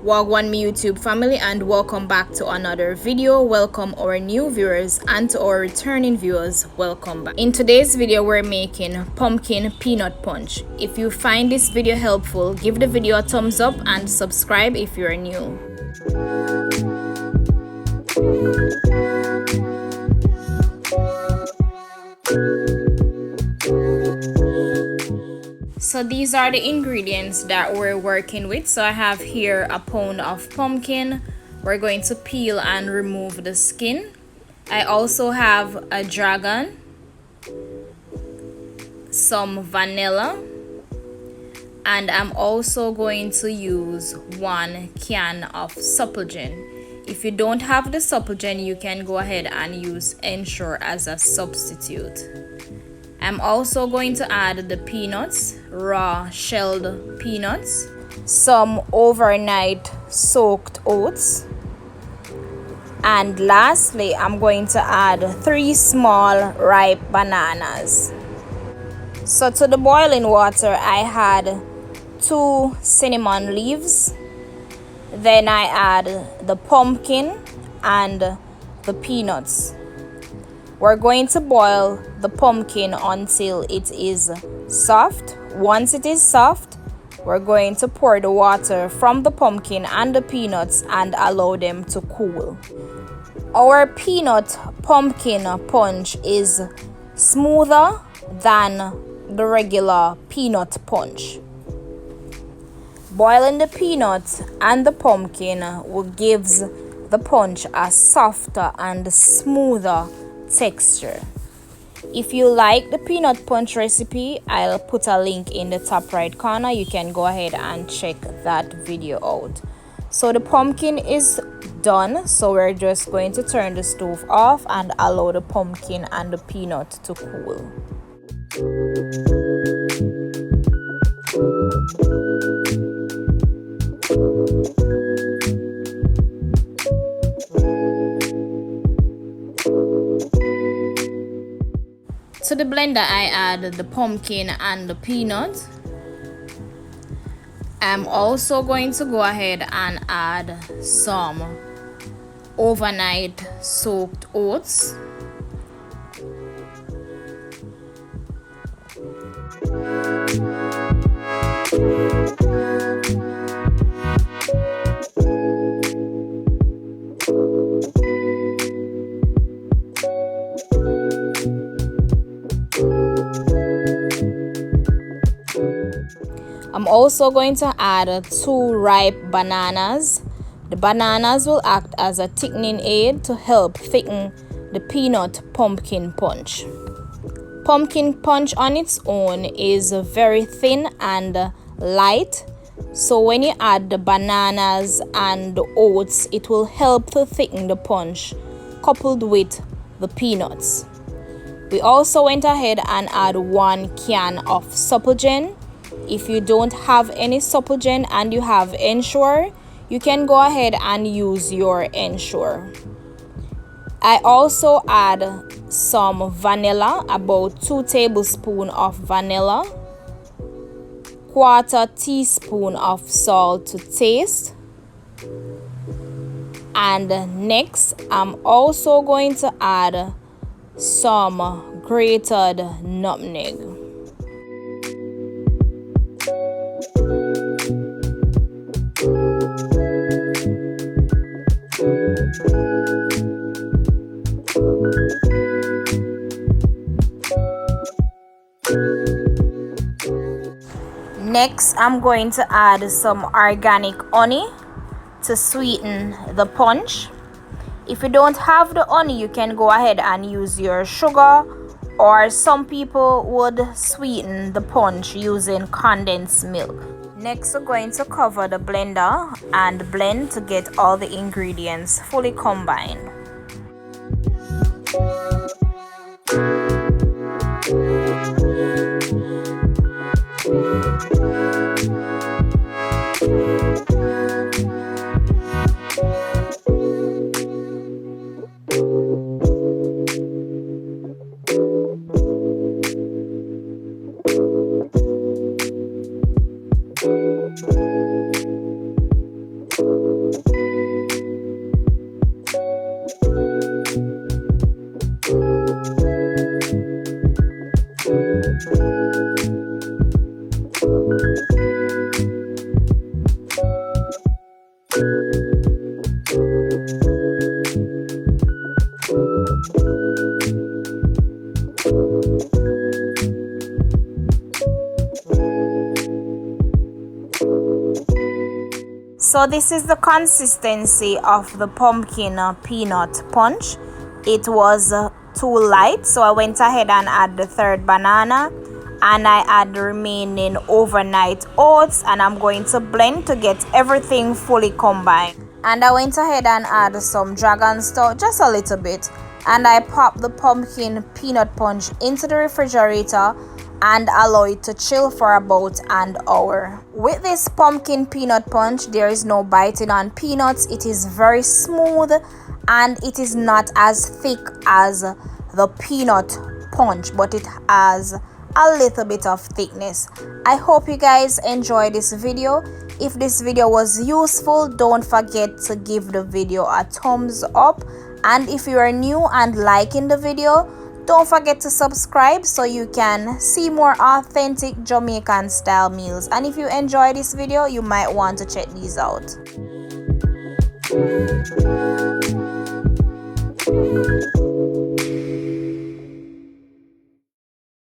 Wagwan me YouTube family, and welcome back to another video. Welcome our new viewers, and to our returning viewers, welcome back. In today's video we're making pumpkin peanut punch. If you find this video helpful, give the video a thumbs up and subscribe if you're new. So these are the ingredients that we're working with. So I have here a pound of pumpkin. We're going to peel and remove the skin. I also have a dragon, some vanilla, and I'm also going to use 1 can of supligen. If you don't have the supligen, you can go ahead and use Ensure as a substitute. I'm also going to add the peanuts, raw shelled peanuts, some overnight soaked oats, and lastly I'm going to add 3 small ripe bananas. So to the boiling water I had 2 cinnamon leaves, then I add the pumpkin and the peanuts. We're going to boil the pumpkin until it is soft. Once it is soft, we're going to pour the water from the pumpkin and the peanuts and allow them to cool. Our peanut pumpkin punch is smoother than the regular peanut punch. Boiling the peanut and the pumpkin will gives the punch a softer and smoother texture. If you like the peanut punch recipe, I'll put a link in the top right corner. You can go ahead and check that video out. So the pumpkin is done, so we're just going to turn the stove off and allow the pumpkin and the peanut to cool. To the blender I add the pumpkin and the peanut. I'm also going to go ahead and add some overnight soaked oats. I'm also going to add 2 ripe bananas. The bananas will act as a thickening aid to help thicken the peanut pumpkin punch. Pumpkin punch on its own is very thin and light, so when you add the bananas and the oats, it will help to thicken the punch coupled with the peanuts. We also went ahead and add 1 can of supligen. If you don't have any supligen and you have Ensure, you can go ahead and use your Ensure. I also add some vanilla, about 2 tablespoons of vanilla, 1/4 teaspoon of salt to taste, and next I'm also going to add some grated nutmeg. Next, I'm going to add some organic honey to sweeten the punch. If you don't have the honey, you can go ahead and use your sugar, or some people would sweeten the punch using condensed milk. Next, we're going to cover the blender and blend to get all the ingredients fully combined. So this is the consistency of the pumpkin peanut punch. It was too light, so I went ahead and add the third banana, and I add the remaining overnight oats, and I'm going to blend to get everything fully combined. And I went ahead and add some dragon stout, just a little bit, and I popped the pumpkin peanut punch into the refrigerator and allow it to chill for about an hour. With this pumpkin peanut punch, there is no biting on peanuts. It is very smooth and it is not as thick as the peanut punch, but it has a little bit of thickness. I hope you guys enjoy this video. If this video was useful, don't forget to give the video a thumbs up, and if you are new and liking the video, don't forget to subscribe so you can see more authentic Jamaican style meals. And if you enjoy this video, you might want to check these out.